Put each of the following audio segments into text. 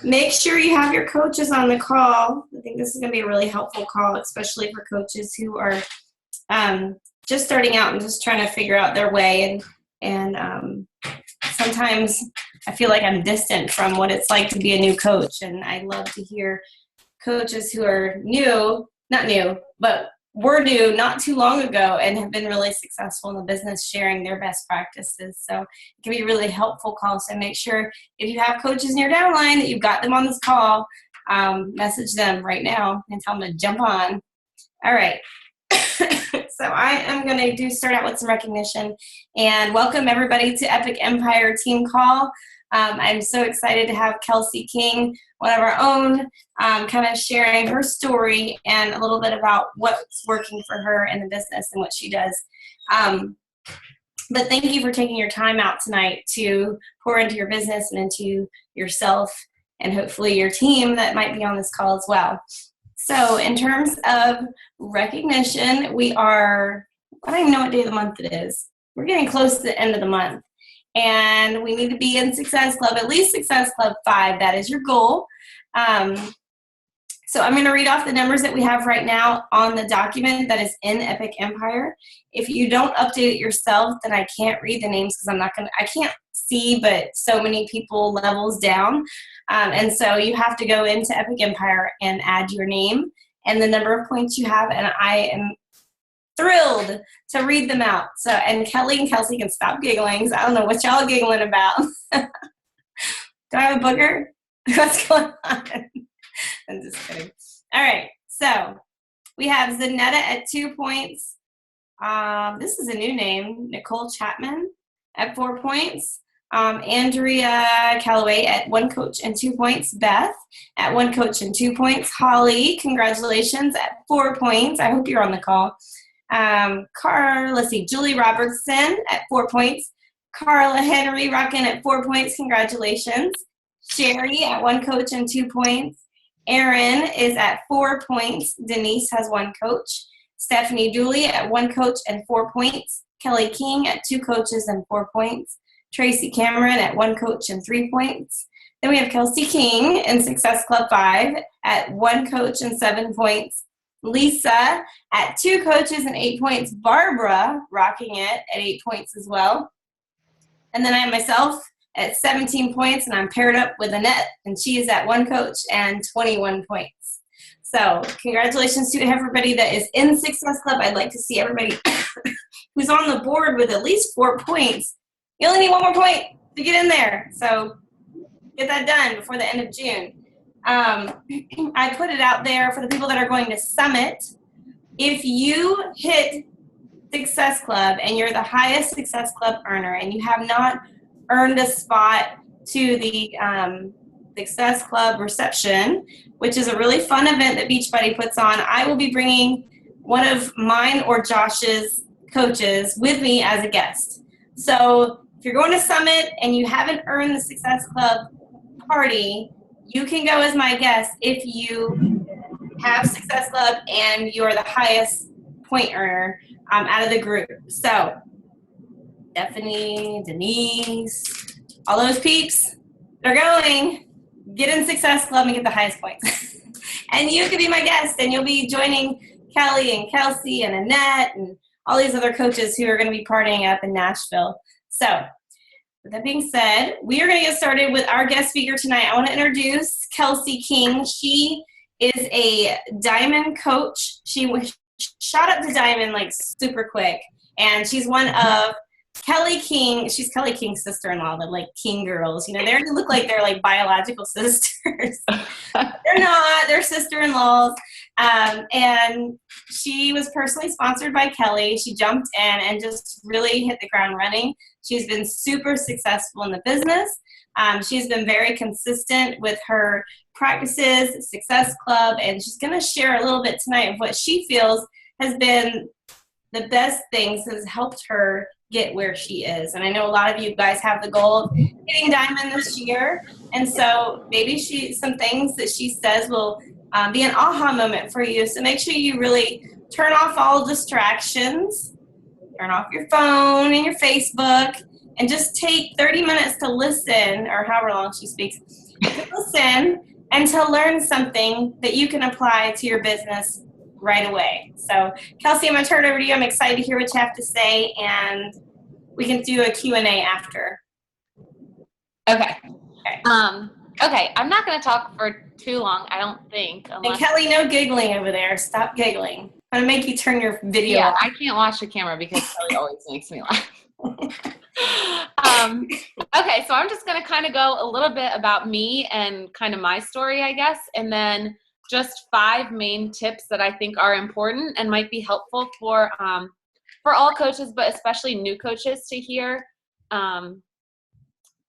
Make sure you have your coaches on the call. I think this is going to be a really helpful call, especially for coaches who are just starting out and just trying to figure out their way. And sometimes I feel like I'm distant from what it's like to be a new coach. And I love to hear coaches who are not new, but were new not too long ago and have been really successful in the business sharing their best practices. So it can be a really helpful call. So make sure if you have coaches in your downline that you've got them on this call, message them right now and tell them to jump on. All right. So I am going to start out with some recognition and welcome everybody to Epic Empire Team Call. I'm so excited to have Kelsea King, one of our own, kind of sharing her story and a little bit about what's working for her in the business and what she does. But thank you for taking your time out tonight to pour into your business and into yourself and hopefully your team that might be on this call as well. So in terms of recognition, I don't even know what day of the month it is. We're getting close to the end of the month. And we need to be in Success Club, at least Success Club 5. That is your goal. So I'm going to read off the numbers that we have right now on the document that is in Epic Empire. If you don't update it yourself, then I can't read the names because I can't see, but so many people levels down. And so you have to go into Epic Empire and add your name and the number of points you have. And I am thrilled to read them out. So, and Kelly and Kelsey can stop giggling because I don't know what y'all giggling about. Do I have a booger? What's going on? I'm just kidding. All right. So we have Zanetta at 2 points. This is a new name, Nicole Chapman at 4 points. Andrea Calloway at 1 coach and 2 points. Beth at 1 coach and 2 points. Holly, congratulations, at 4 points. I hope you're on the call. Julie Robertson at 4 points. Carla Henry rocking at 4 points. Congratulations. Sherry at 1 coach and 2 points. Erin is at 4 points. Denise has 1 coach. Stephanie Dooley at 1 coach and 4 points. Kelly King at 2 coaches and 4 points. Tracy Cameron at 1 coach and 3 points. Then we have Kelsea King in Success Club 5 at 1 coach and 7 points. Lisa at 2 coaches and 8 points. Barbara rocking it at 8 points as well. And then I have myself at 17 points, and I'm paired up with Annette, and she is at 1 coach and 21 points. So congratulations to everybody that is in Success Club. I'd like to see everybody who's on the board with at least 4 points. You only need 1 more point to get in there. So get that done before the end of June. I put it out there for the people that are going to Summit. If you hit Success Club and you're the highest Success Club earner and you have not earned a spot to the Success Club reception, which is a really fun event that Beachbody puts on, I will be bringing one of mine or Josh's coaches with me as a guest. So if you're going to Summit and you haven't earned the Success Club party, you can go as my guest if you have Success Club and you're the highest point earner out of the group. So Stephanie, Denise, all those peeps, they're going. Get in Success Club and get the highest points. And you can be my guest, and you'll be joining Kelly and Kelsey and Annette and all these other coaches who are going to be partying up in Nashville. So with that being said, we are going to get started with our guest speaker tonight. I want to introduce Kelsea King. She is a Diamond coach. She shot up to Diamond like super quick, and she's one of Kelly King. She's Kelly King's sister-in-law. They're like King girls. You know, they look like they're like biological sisters. They're not. They're sister-in-laws. And she was personally sponsored by Kelly. She jumped in and just really hit the ground running. She's been super successful in the business. She's been very consistent with her practices, Success Club, and she's going to share a little bit tonight of what she feels has been the best things has helped her get where she is. And I know a lot of you guys have the goal of hitting Diamond this year. And so maybe some things that she says will be an aha moment for you. So make sure you really turn off all distractions, turn off your phone and your Facebook, and just take 30 minutes to listen, or however long she speaks, to listen and to learn something that you can apply to your business right away. So, Kelsea, I'm going to turn it over to you. I'm excited to hear what you have to say, and we can do a Q&A after. Okay. Okay, I'm not going to talk for too long, I don't think. And Kelly, no giggling over there. Stop giggling. I'm going to make you turn your video off. I can't watch the camera because Kelly always makes me laugh. Okay, so I'm just going to kind of go a little bit about me and kind of my story, I guess, and then just 5 main tips that I think are important and might be helpful for all coaches, but especially new coaches to hear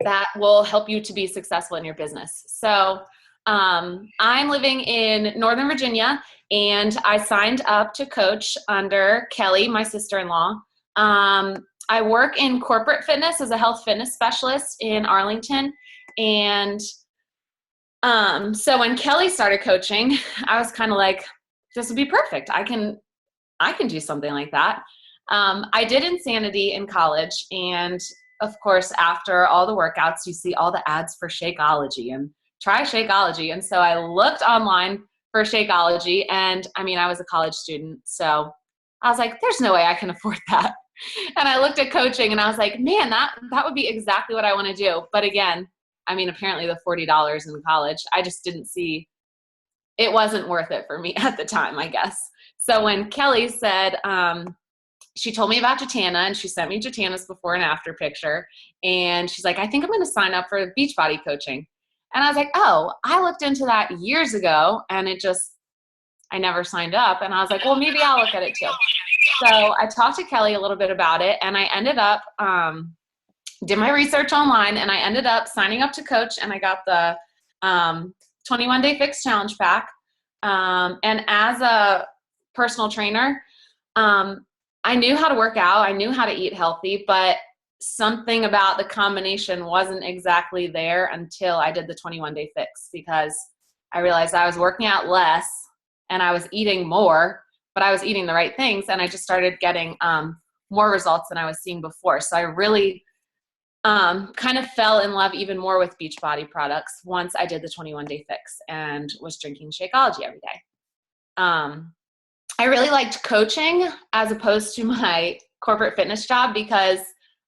that will help you to be successful in your business. So I'm living in Northern Virginia, and I signed up to coach under Kelly, my sister-in-law. I work in corporate fitness as a health fitness specialist in Arlington. And so when Kelly started coaching, I was kind of like, this would be perfect. I can do something like that. I did Insanity in college, and of course, after all the workouts, you see all the ads for Shakeology and try Shakeology. And so I looked online for Shakeology, and I mean, I was a college student, so I was like, there's no way I can afford that. And I looked at coaching, and I was like, man, that would be exactly what I want to do. But again, I mean, apparently the $40 in college, I just didn't see, it wasn't worth it for me at the time, I guess. So when Kelly said, she told me about Jatana, and she sent me Jatana's before and after picture. And she's like, I think I'm going to sign up for Beachbody coaching. And I was like, oh, I looked into that years ago, and I never signed up. And I was like, well, maybe I'll look at it too. So I talked to Kelly a little bit about it, and I ended up, did my research online, and I ended up signing up to coach, and I got the 21-day fix challenge pack. And as a personal trainer, I knew how to work out. I knew how to eat healthy, but something about the combination wasn't exactly there until I did the 21-day fix, because I realized I was working out less and I was eating more, but I was eating the right things, and I just started getting more results than I was seeing before. So I really kind of fell in love even more with Beachbody products once I did the 21-day fix and was drinking Shakeology every day. I really liked coaching as opposed to my corporate fitness job, because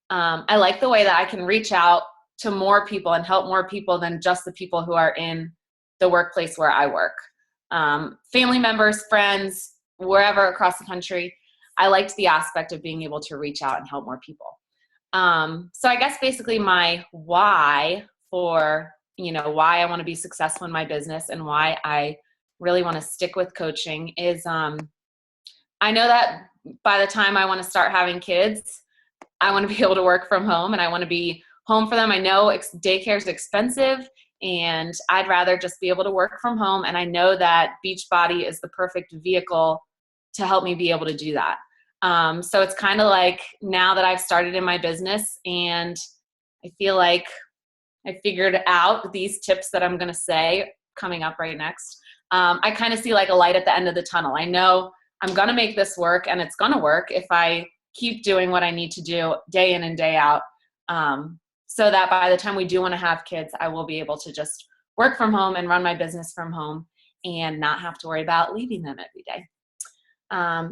I like the way that I can reach out to more people and help more people than just the people who are in the workplace where I work. Family members, friends, wherever across the country. I liked the aspect of being able to reach out and help more people. So I guess basically my why for, why I want to be successful in my business and why I really want to stick with coaching is, I know that by the time I want to start having kids, I want to be able to work from home, and I want to be home for them. I know daycare is expensive, and I'd rather just be able to work from home. And I know that Beachbody is the perfect vehicle to help me be able to do that. So it's kind of like now that I've started in my business and I feel like I figured out these tips that I'm going to say coming up right next. I kind of see like a light at the end of the tunnel. I know I'm going to make this work, and it's going to work if I keep doing what I need to do day in and day out. So that by the time we do want to have kids, I will be able to just work from home and run my business from home and not have to worry about leaving them every day.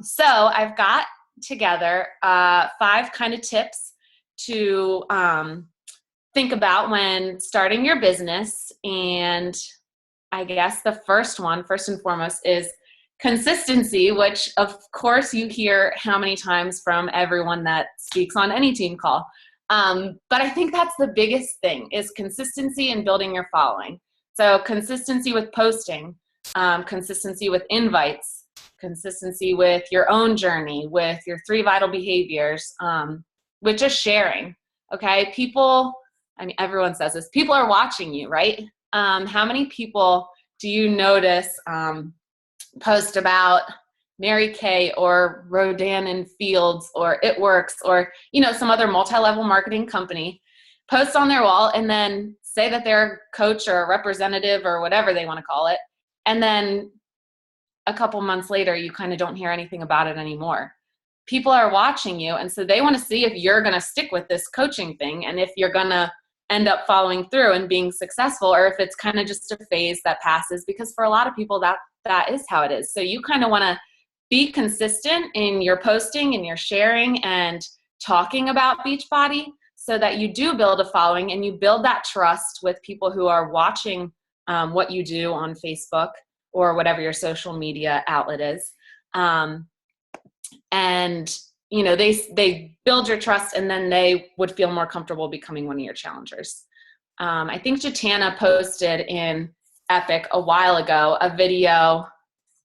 So I've got together 5 kind of tips to think about when starting your business. And I guess the first and foremost, is consistency, which of course you hear how many times from everyone that speaks on any team call. But I think that's the biggest thing, is consistency in building your following. So consistency with posting, consistency with invites, consistency with your own journey, with your 3 vital behaviors, with just sharing. Okay. People, I mean, everyone says this, people are watching you, right? How many people do you notice, post about Mary Kay or Rodan and Fields or It Works or, some other multi-level marketing company, post on their wall and then say that they're a coach or a representative or whatever they want to call it. And then a couple months later, you kind of don't hear anything about it anymore. People are watching you. And so they want to see if you're going to stick with this coaching thing and if you're going to end up following through and being successful, or if it's kind of just a phase that passes, because for a lot of people that is how it is. So you kind of want to be consistent in your posting and your sharing and talking about Beachbody, so that you do build a following and you build that trust with people who are watching what you do on Facebook or whatever your social media outlet is. And they build your trust, and then they would feel more comfortable becoming one of your challengers. I think Jatana posted in Epic a while ago a video,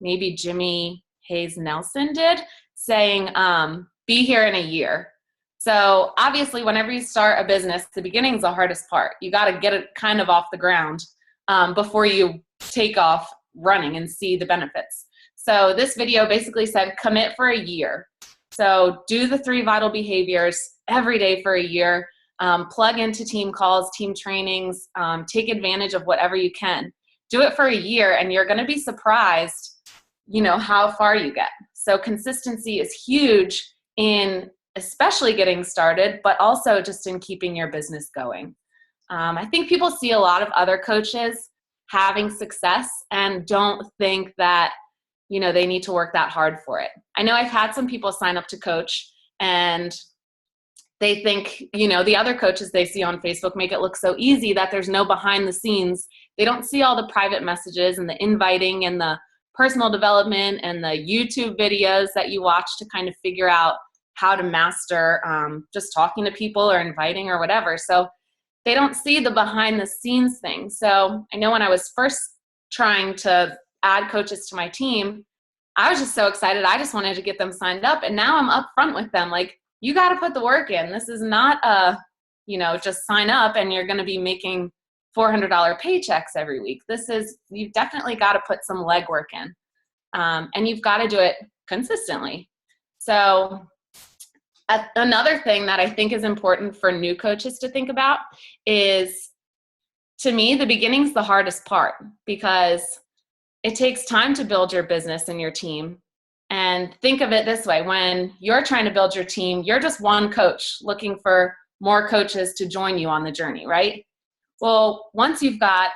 maybe Jimmy Hayes Nelson did, saying, be here in a year. So obviously, whenever you start a business, the beginning is the hardest part. You got to get it kind of off the ground before you take off running and see the benefits. So this video basically said, commit for a year. So do the 3 vital behaviors every day for a year. Plug into team calls, team trainings, take advantage of whatever you can. Do it for a year, and you're going to be surprised, how far you get. So consistency is huge in especially getting started, but also just in keeping your business going. I think people see a lot of other coaches having success and don't think that, they need to work that hard for it. I know I've had some people sign up to coach, and they think, the other coaches they see on Facebook make it look so easy that there's no behind the scenes. They don't see all the private messages and the inviting and the personal development and the YouTube videos that you watch to kind of figure out how to master just talking to people or inviting or whatever. So they don't see the behind the scenes thing. So I know when I was first trying to add coaches to my team, I was just so excited. I just wanted to get them signed up. And now I'm upfront with them. Like, you got to put the work in. This is not just sign up and you're going to be making $400 paychecks every week. You've definitely got to put some legwork in. And you've got to do it consistently. So another thing that I think is important for new coaches to think about is, to me, the beginning's the hardest part, because it takes time to build your business and your team. And think of it this way: when you're trying to build your team, you're just one coach looking for more coaches to join you on the journey, right? Well, once you've got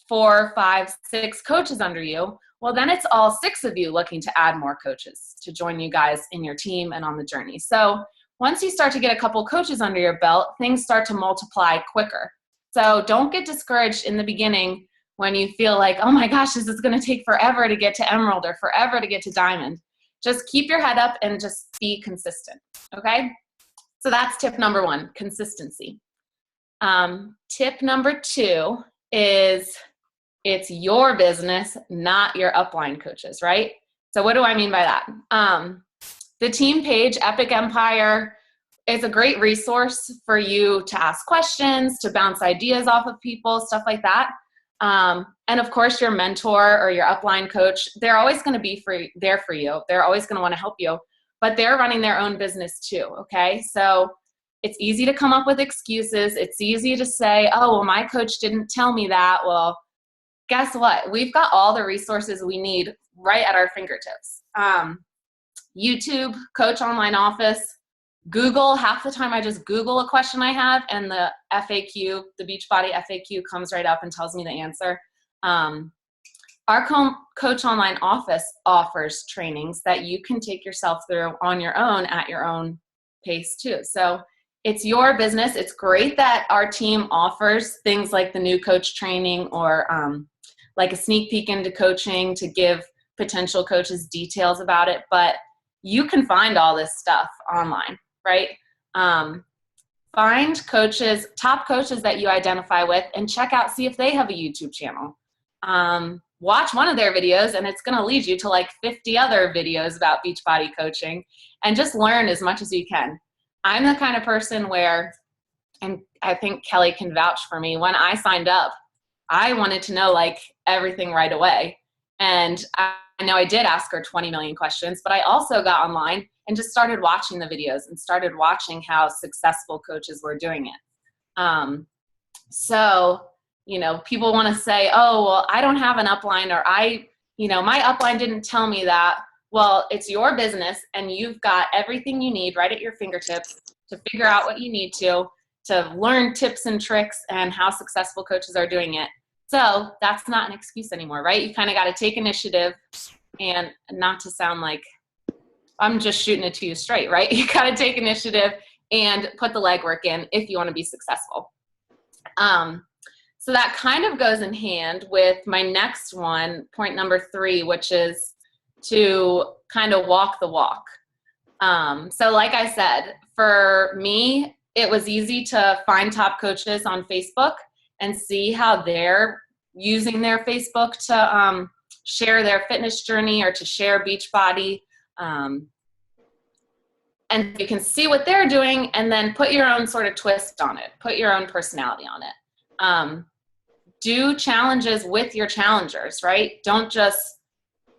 4, 5, 6 coaches under you, well, then it's all 6 of you looking to add more coaches to join you guys in your team and on the journey. So once you start to get a couple coaches under your belt, things start to multiply quicker. So don't get discouraged in the beginning when you feel like, oh my gosh, this is going to take forever to get to Emerald or forever to get to Diamond. Just keep your head up and just be consistent, okay? So that's tip number 1, consistency. Tip number 2 is, it's your business, not your upline coaches, right? So what do I mean by that? The team page, Epic Empire, is a great resource for you to ask questions, to bounce ideas off of people, stuff like that. And of course, your mentor or your upline coach, they're always going to be there for you. They're always going to want to help you, but they're running their own business too, okay? So it's easy to come up with excuses. It's easy to say, oh, well, my coach didn't tell me that. Well, guess what? We've got all the resources we need right at our fingertips. YouTube, Coach Online Office, Google. Half the time I just Google a question I have, and the FAQ, the Beachbody FAQ, comes right up and tells me the answer. Our Coach Online Office offers trainings that you can take yourself through on your own at your own pace too. So it's your business. It's great that our team offers things like the new coach training, or like a sneak peek into coaching to give potential coaches details about it. But you can find all this stuff online, right? Find coaches, top coaches that you identify with, and check out, see if they have a YouTube channel. Watch one of their videos, and it's going to lead you to like 50 other videos about Beachbody coaching, and just learn as much as you can. I'm the kind of person where, and I think Kelly can vouch for me, when I signed up, I wanted to know like everything right away. And I know I did ask her 20 million questions, but I also got online and just started watching the videos and started watching how successful coaches were doing it. So, people want to say, oh, well, I don't have an upline, or my upline didn't tell me that. Well, it's your business, and you've got everything you need right at your fingertips to figure out what you need to to learn tips and tricks and how successful coaches are doing it. So that's not an excuse anymore, right? You kind of got to take initiative, and not to sound like I'm just shooting it to you straight, right? You got to take initiative and put the legwork in if you want to be successful. So that kind of goes in hand with my next one, point number 3, which is to kind of walk the walk. So like I said, for me, it was easy to find top coaches on Facebook and see how they're using their Facebook to share their fitness journey or to share Beachbody. And you can see what they're doing and then put your own sort of twist on it, put your own personality on it. Do challenges with your challengers, right? Don't just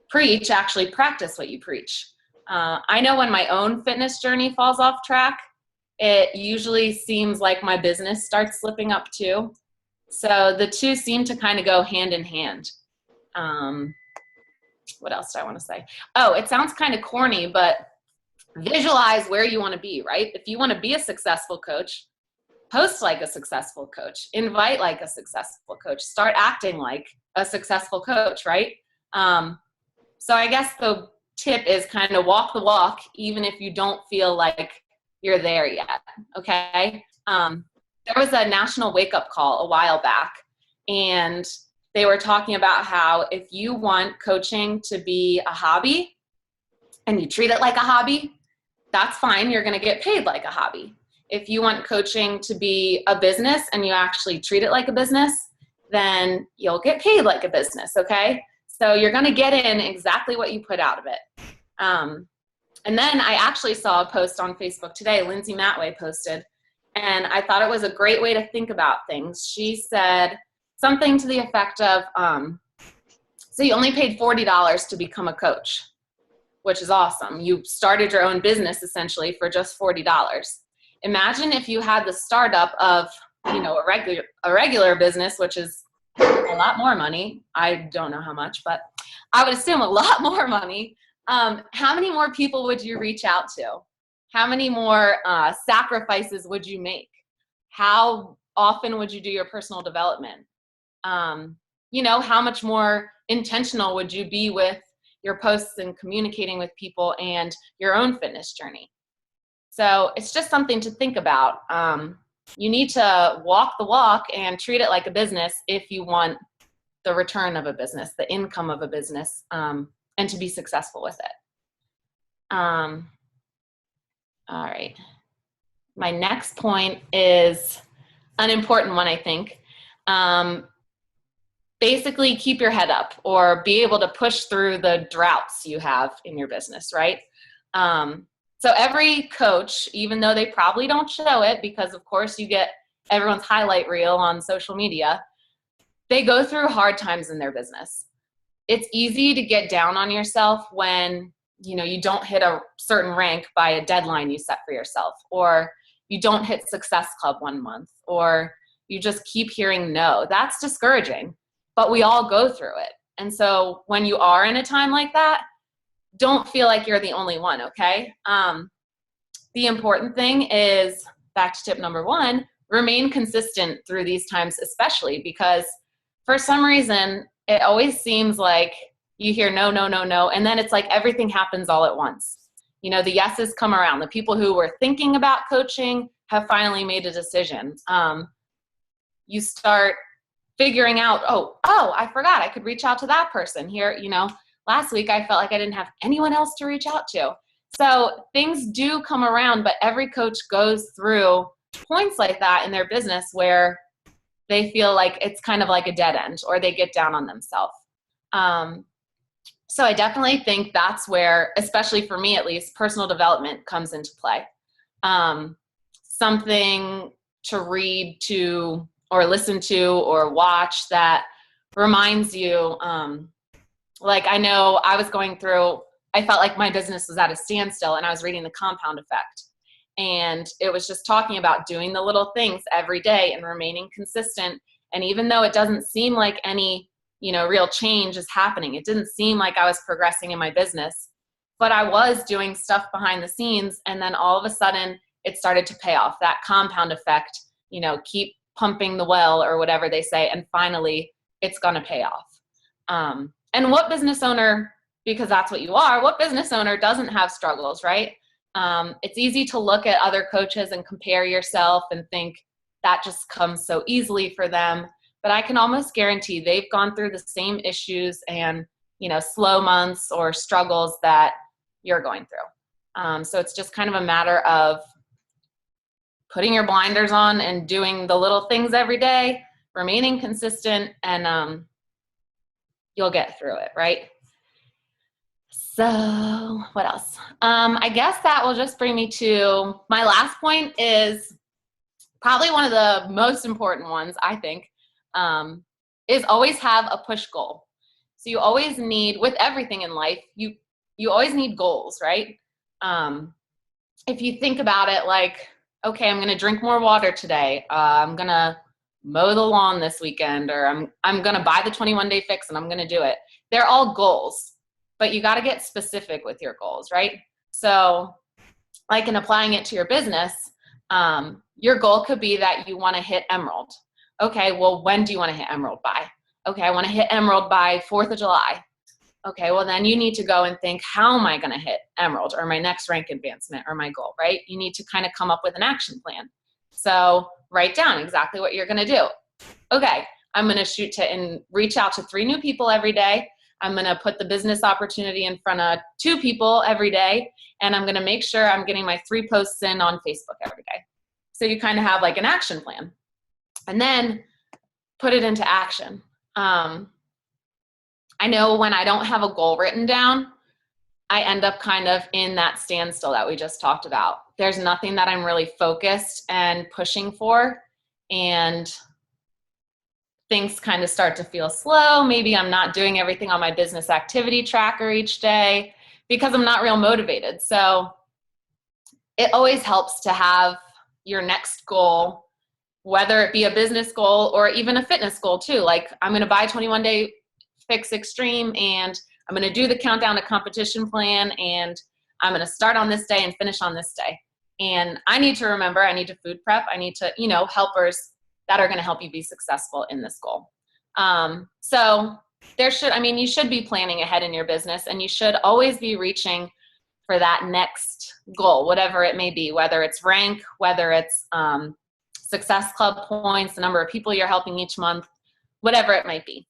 preach, actually practice what you preach. I know when my own fitness journey falls off track, it usually seems like my business starts slipping up too. So the two seem to kind of go hand in hand. What else do I want to say? Oh, it sounds kind of corny, but visualize where you want to be, right? If you want to be a successful coach, post like a successful coach, invite like a successful coach, start acting like a successful coach, right? So I guess the tip is kind of walk the walk, even if you don't feel like you're there yet, okay? There was a national wake-up call a while back, and they were talking about how if you want coaching to be a hobby and you treat it like a hobby, that's fine. You're going to get paid like a hobby. If you want coaching to be a business and you actually treat it like a business, then you'll get paid like a business, okay? So you're going to get in exactly what you put out of it. And then I actually saw a post on Facebook today, Lindsay Matway posted, and I thought it was a great way to think about things. She said something to the effect of, so you only paid $40 to become a coach, which is awesome. You started your own business essentially for just $40. Imagine if you had the startup of, a regular business, which is a lot more money. I don't know how much, but I would assume a lot more money. How many more people would you reach out to? How many more sacrifices would you make? How often would you do your personal development? How much more intentional would you be with your posts and communicating with people and your own fitness journey? So it's just something to think about. You need to walk the walk and treat it like a business if you want the return of a business, the income of a business, and to be successful with it. All right. My next point is an important one, I think. Basically, keep your head up or be able to push through the droughts you have in your business, right? So every coach, even though they probably don't show it because, of course, you get everyone's highlight reel on social media, they go through hard times in their business. It's easy to get down on yourself when, you don't hit a certain rank by a deadline you set for yourself, or you don't hit Success Club one month, or you just keep hearing no. That's discouraging, but we all go through it. And so when you are in a time like that, don't feel like you're the only one, okay? The important thing is, back to tip number 1, remain consistent through these times, especially because for some reason, it always seems like you hear no, no, no, no, and then it's like everything happens all at once. The yeses come around. The people who were thinking about coaching have finally made a decision. You start figuring out, oh, I forgot I could reach out to that person here. Last week I felt like I didn't have anyone else to reach out to. So things do come around, but every coach goes through points like that in their business where they feel like it's kind of like a dead end or they get down on themselves. So I definitely think that's where, especially for me at least, personal development comes into play. Something to read to or listen to or watch that reminds you, like I know I was going through, I felt like my business was at a standstill and I was reading The Compound Effect. And it was just talking about doing the little things every day and remaining consistent. And even though it doesn't seem like any, real change is happening, it didn't seem like I was progressing in my business, but I was doing stuff behind the scenes. And then all of a sudden it started to pay off. That compound effect keep pumping the well or whatever they say, and finally it's going to pay off. And what business owner, because that's what you are, what business owner doesn't have struggles, right? It's easy to look at other coaches and compare yourself and think that just comes so easily for them. But I can almost guarantee they've gone through the same issues and, slow months or struggles that you're going through. So it's just kind of a matter of putting your blinders on and doing the little things every day, remaining consistent, and you'll get through it, right? So what else? I guess that will just bring me to my last point, is probably one of the most important ones, I think, is always have a push goal. So you always need, with everything in life, you always need goals, right? If you think about it like, okay, I'm going to drink more water today. I'm going to mow the lawn this weekend, or I'm going to buy the 21-day fix and I'm going to do it. They're all goals, but you got to get specific with your goals, right? So like in applying it to your business, your goal could be that you want to hit Emerald. Okay, well, when do you want to hit Emerald by? Okay, I want to hit Emerald by 4th of July. Okay, well, then you need to go and think, how am I going to hit Emerald, or my next rank advancement, or my goal, right? You need to kind of come up with an action plan. So write down exactly what you're going to do. Okay, I'm going to shoot to and reach out to 3 new people every day. I'm going to put the business opportunity in front of 2 people every day, and I'm going to make sure I'm getting my 3 posts in on Facebook every day. So you kind of have like an action plan, and then put it into action. I know when I don't have a goal written down, I end up kind of in that standstill that we just talked about. There's nothing that I'm really focused and pushing for, and things kind of start to feel slow. Maybe I'm not doing everything on my business activity tracker each day because I'm not real motivated. So it always helps to have your next goal, whether it be a business goal or even a fitness goal too. Like, I'm going to buy 21-day fix extreme, and I'm going to do the countdown to competition plan, and I'm going to start on this day and finish on this day. And I need to remember, I need to food prep. I need to, helpers that are going to help you be successful in this goal. So you should be planning ahead in your business, and you should always be reaching for that next goal, whatever it may be, whether it's rank, whether it's Success Club points, the number of people you're helping each month, whatever it might be.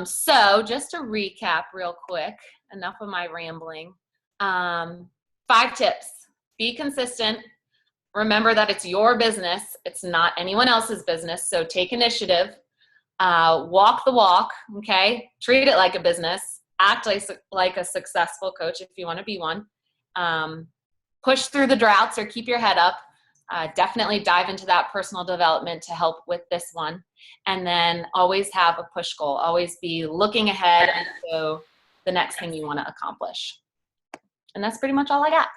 So just to recap real quick, enough of my rambling. 5 tips. Be consistent. Remember that it's your business. It's not anyone else's business. So take initiative. Walk the walk, okay? Treat it like a business. Act like a successful coach if you want to be one. Push through the droughts or keep your head up. Definitely dive into that personal development to help with this one. And then always have a push goal. Always be looking ahead to the next thing you want to accomplish. And that's pretty much all I got.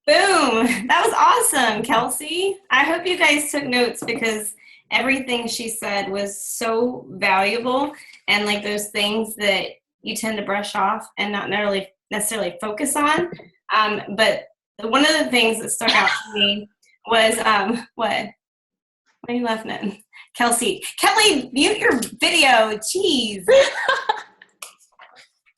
Boom. That was awesome, Kelsey. I hope you guys took notes, because everything she said was so valuable, and like those things that you tend to brush off and not necessarily focus on. But one of the things that stuck out to me was, what are you laughing at? Kelsey, Kelly, mute your video. Jeez.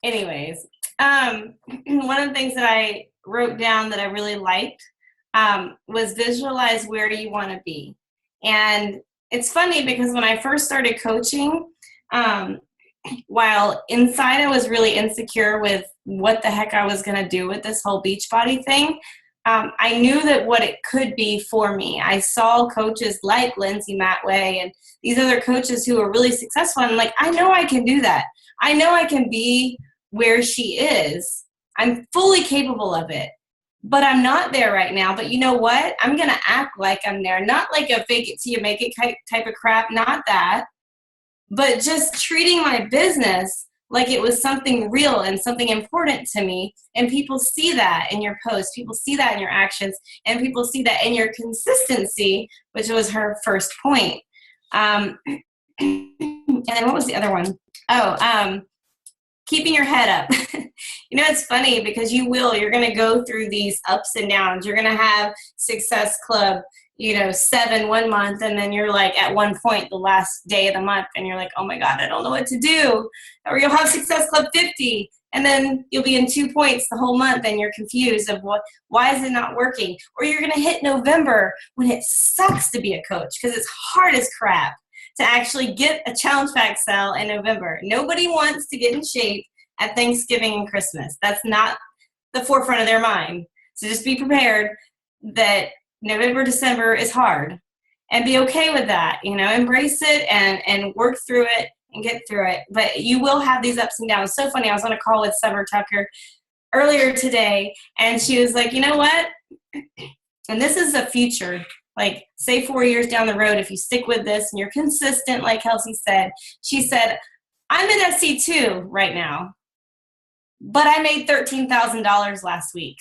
Anyways, one of the things that I wrote down that I really liked was visualize where you want to be. And it's funny because when I first started coaching, while inside I was really insecure with what the heck I was going to do with this whole Beachbody thing, I knew that what it could be for me. I saw coaches like Lindsay Matway and these other coaches who are really successful. And I'm like, I know I can do that. I know I can be where she is. I'm fully capable of it. But I'm not there right now. But you know what? I'm going to act like I'm there. Not like a fake it till you make it type of crap. Not that. But just treating my business like it was something real and something important to me. And people see that in your posts. People see that in your actions. And people see that in your consistency, which was her first point. And then what was the other one? Keeping your head up. It's funny because you're going to go through these ups and downs. You're going to have Success Club, 7 one month, and then you're like at one point the last day of the month and you're like, oh my God, I don't know what to do. Or you'll have Success Club 50 and then you'll be in 2 points the whole month and you're confused of why is it not working? Or you're going to hit November when it sucks to be a coach because it's hard as crap to actually get a challenge pack sell in November. Nobody wants to get in shape at Thanksgiving and Christmas. That's not the forefront of their mind. So just be prepared that November, December is hard, and be okay with that. Embrace it and work through it and get through it. But you will have these ups and downs. So funny. I was on a call with Summer Tucker earlier today, and she was like, you know what? And this is the future. Like, say 4 years down the road, if you stick with this and you're consistent, like Kelsea said, she said, I'm in SC2 right now, but I made $13,000 last week.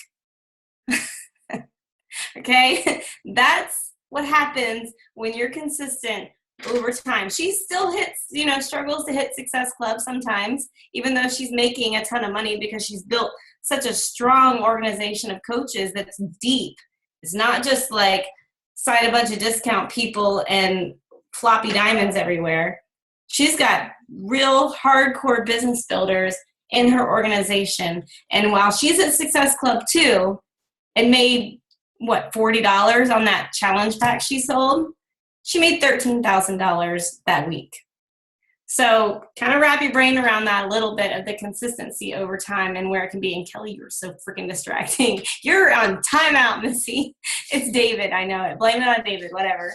Okay, that's what happens when you're consistent over time. She still struggles to hit Success Club sometimes, even though she's making a ton of money because she's built such a strong organization of coaches that's deep. It's not just like sign a bunch of discount people and floppy diamonds everywhere. She's got real hardcore business builders in her organization. And while she's at Success Club 2 and made $40 on that challenge pack she sold, she made $13,000 that week. So kind of wrap your brain around that a little bit of the consistency over time and where it can be. And Kelly, you're so freaking distracting. You're on timeout, Missy. It's David. I know it. Blame it on David, whatever.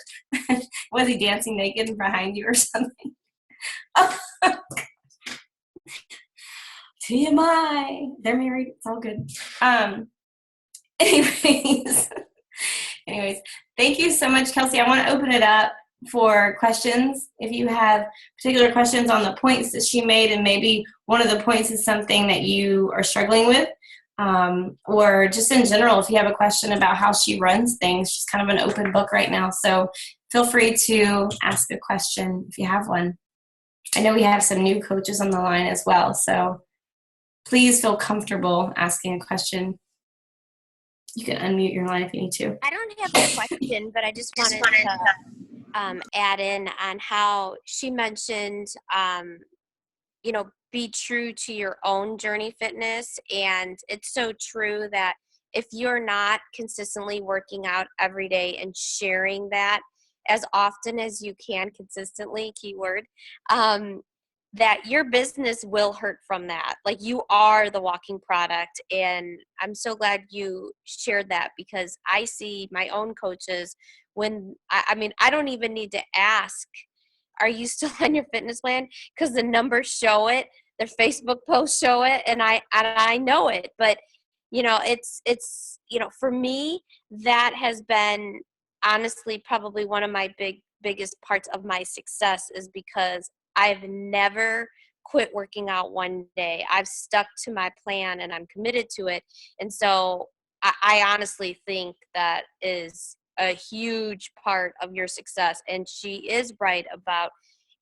Was he dancing naked behind you or something? Oh, TMI. They're married. It's all good. Anyways, thank you so much, Kelsea. I want to open it up for questions. If you have particular questions on the points that she made, and maybe one of the points is something that you are struggling with, or just in general, if you have a question about how she runs things, she's kind of an open book right now. So feel free to ask a question if you have one. I know we have some new coaches on the line as well, so please feel comfortable asking a question. You can unmute your line if you need to. I don't have a question, but I just wanted to add in on how she mentioned, be true to your own journey fitness. And it's so true that if you're not consistently working out every day and sharing that as often as you can consistently, keyword, that your business will hurt from that. Like, you are the walking product. And I'm so glad you shared that, because I see my own coaches when, I don't even need to ask, are you still on your fitness plan? Because the numbers show it, their Facebook posts show it, and I know it. But, it's for me, that has been honestly probably one of my biggest parts of my success, is because I've never quit working out one day. I've stuck to my plan and I'm committed to it. And so I honestly think that is a huge part of your success. And she is right about,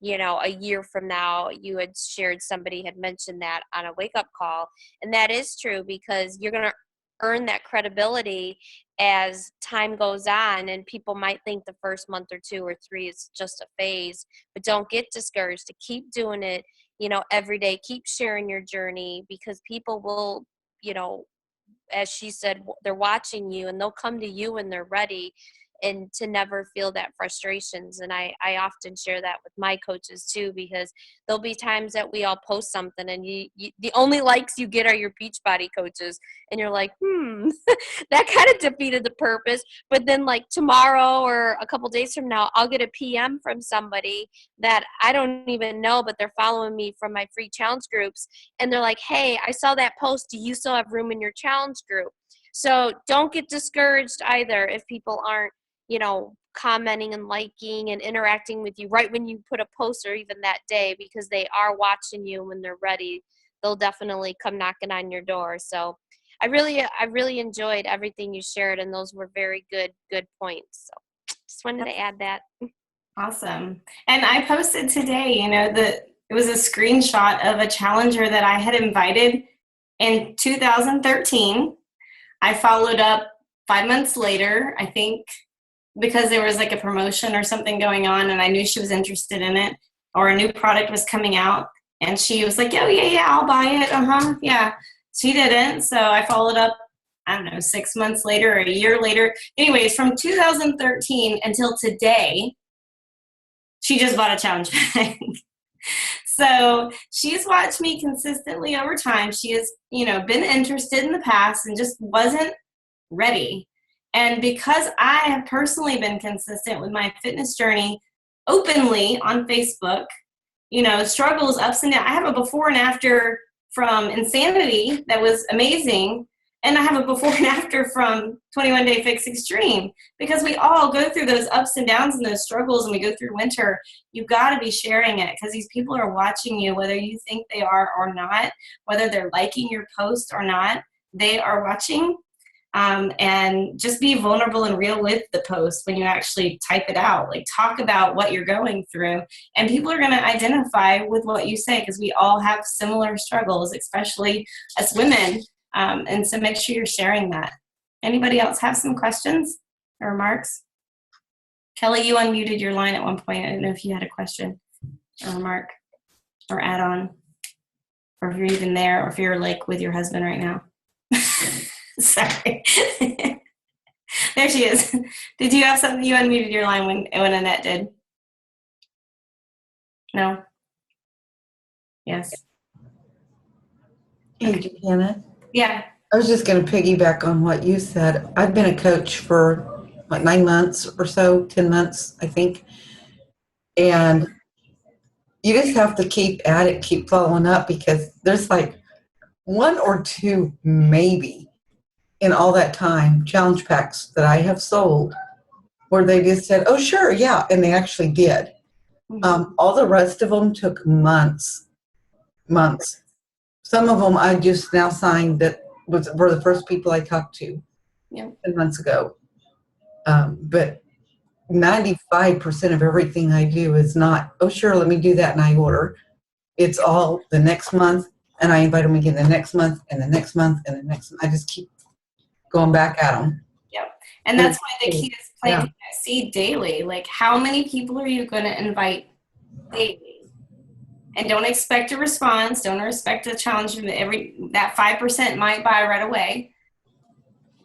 a year from now, you had shared, somebody had mentioned that on a wake-up call. And that is true, because you're going to earn that credibility as time goes on, and people might think the first month or 2 or 3 is just a phase. But don't get discouraged. To keep doing it, every day. Keep sharing your journey, because people will, as she said, they're watching you, and they'll come to you when they're ready. And to never feel that frustrations. And I often share that with my coaches too, because there'll be times that we all post something and you the only likes you get are your Beachbody coaches. And you're like, that kind of defeated the purpose. But then, like, tomorrow or a couple days from now, I'll get a PM from somebody that I don't even know, but they're following me from my free challenge groups. And they're like, hey, I saw that post. Do you still have room in your challenge group? So don't get discouraged either if people aren't, commenting and liking and interacting with you right when you put a post, or even that day, because they are watching you. When they're ready, they'll definitely come knocking on your door. So I really enjoyed everything you shared, and those were very good points. So just wanted to add that. Awesome. And I posted today, it was a screenshot of a challenger that I had invited in 2013. I followed up 5 months later, I think because there was like a promotion or something going on, and I knew she was interested in it, or a new product was coming out, and she was like, oh, yeah, I'll buy it. Yeah. She didn't. So I followed up, I don't know, 6 months later or a year later. Anyways, from 2013 until today, she just bought a challenge bag. So she's watched me consistently over time. She has, been interested in the past and just wasn't ready. And because I have personally been consistent with my fitness journey openly on Facebook, struggles, ups and downs. I have a before and after from Insanity that was amazing. And I have a before and after from 21 Day Fix Extreme, because we all go through those ups and downs and those struggles, and we go through winter. You've got to be sharing it, because these people are watching you, whether you think they are or not, whether they're liking your post or not, they are watching. And just be vulnerable and real with the post when you actually type it out. Like, talk about what you're going through, and people are going to identify with what you say, because we all have similar struggles, especially as women. And so make sure you're sharing that. Anybody else have some questions or remarks? Kelly, you unmuted your line at one point. I don't know if you had a question or remark or add on, or if you're even there, or if you're like with your husband right now. Sorry. There she is. Did you have something? You unmuted your line when Annette did. No? Yes. Hey, Hannah. Yeah. I was just going to piggyback on what you said. I've been a coach for 9 months or so, 10 months, I think. And you just have to keep at it, keep following up, because there's like 1 or 2 maybe in all that time challenge packs that I have sold where they just said, oh, sure, yeah, and they actually did. All the rest of them took months. Some of them I just now signed that were the first people I talked to 10 months ago. But 95% of everything I do is not, oh, sure, let me do that, and I order. It's all the next month, and I invite them again the next month, and the next month, and the next month. I just keep going back at them. Yep. And that's why the key is planting that seed daily. Like, how many people are you going to invite daily? And don't expect a response. Don't expect a challenge. That 5% might buy right away.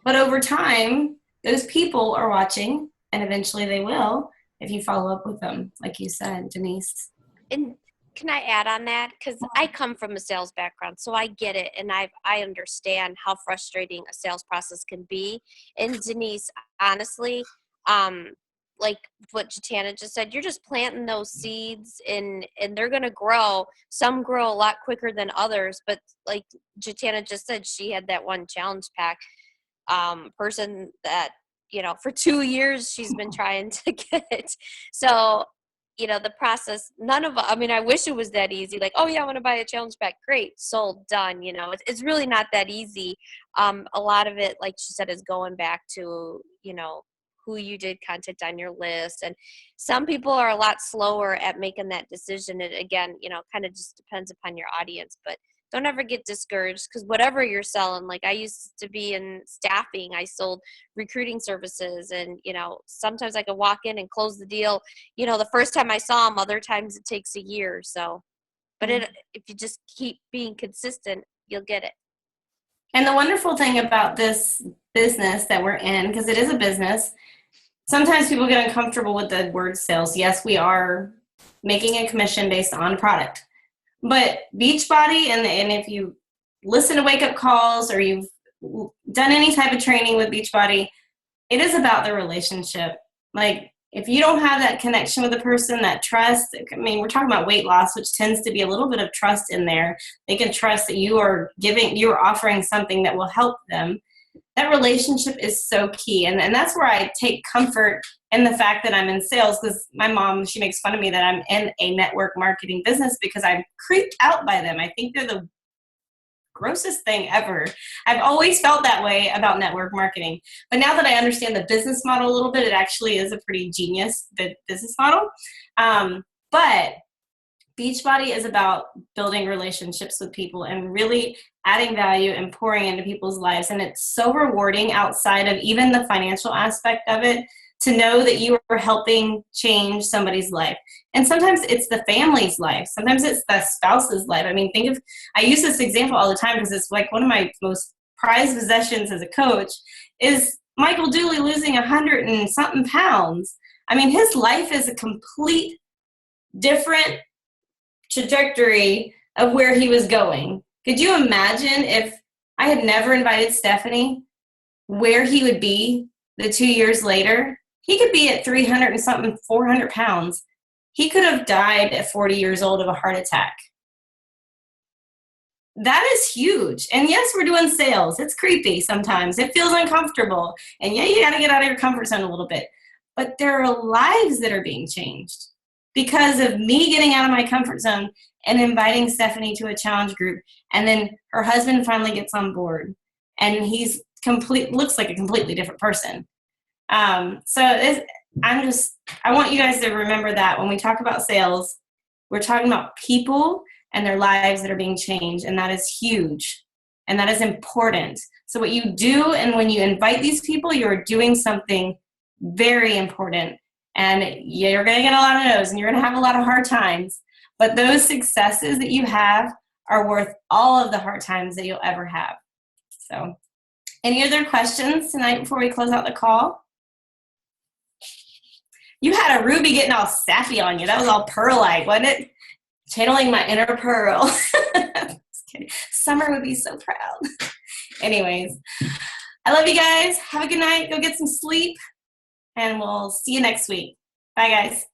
But over time, those people are watching, and eventually they will if you follow up with them, like you said, Denise. And can I add on that? Because I come from a sales background, so I get it, and I understand how frustrating a sales process can be. And Denise, honestly, like what Jatana just said, you're just planting those seeds, and they're going to grow. Some grow a lot quicker than others, but like Jatana just said, she had that one challenge pack person that, for 2 years she's been trying to get it. So, the process, I wish it was that easy. Like, oh yeah, I want to buy a challenge pack. Great, sold, done. It's really not that easy. A lot of it, like she said, is going back to, who you did contact on your list. And some people are a lot slower at making that decision. It, again, kind of just depends upon your audience, but don't ever get discouraged, because whatever you're selling, like I used to be in staffing, I sold recruiting services, and, sometimes I could walk in and close the deal, the first time I saw them. Other times it takes a year. So, but if you just keep being consistent, you'll get it. And the wonderful thing about this business that we're in, because it is a business, sometimes people get uncomfortable with the word sales. Yes, we are making a commission based on product. But Beachbody, and if you listen to Wake Up Calls or you've done any type of training with Beachbody, it is about the relationship. Like, if you don't have that connection with the person, that trust, we're talking about weight loss, which tends to be a little bit of trust in there. They can trust that you're offering something that will help them. That relationship is so key. And that's where I take comfort in the fact that I'm in sales, because my mom, she makes fun of me that I'm in a network marketing business, because I'm creeped out by them. I think they're the grossest thing ever. I've always felt that way about network marketing. But now that I understand the business model a little bit, it actually is a pretty genius business model. But Beachbody is about building relationships with people and really adding value and pouring into people's lives. And it's so rewarding outside of even the financial aspect of it. to know that you are helping change somebody's life. And sometimes it's the family's life. Sometimes it's the spouse's life. I mean, I use this example all the time because it's like one of my most prized possessions as a coach is Michael Dooley losing 100 and something pounds. I mean, his life is a complete different trajectory of where he was going. Could you imagine if I had never invited Stephanie, where he would be the 2 years later? He could be at 300 and something, 400 pounds. He could have died at 40 years old of a heart attack. That is huge. And yes, we're doing sales. It's creepy sometimes. It feels uncomfortable. And yeah, you got to get out of your comfort zone a little bit. But there are lives that are being changed because of me getting out of my comfort zone and inviting Stephanie to a challenge group. And then her husband finally gets on board. And looks like a completely different person. I want you guys to remember that when we talk about sales, we're talking about people and their lives that are being changed, and that is huge, and that is important. So what you do, and when you invite these people, you're doing something very important, and you're going to get a lot of no's, and you're going to have a lot of hard times, but those successes that you have are worth all of the hard times that you'll ever have. So, any other questions tonight before we close out the call? You had a Ruby getting all sappy on you. That was all pearl-like, wasn't it? Channeling my inner pearl. Just kidding. Summer would be so proud. Anyways, I love you guys. Have a good night. Go get some sleep, and we'll see you next week. Bye, guys.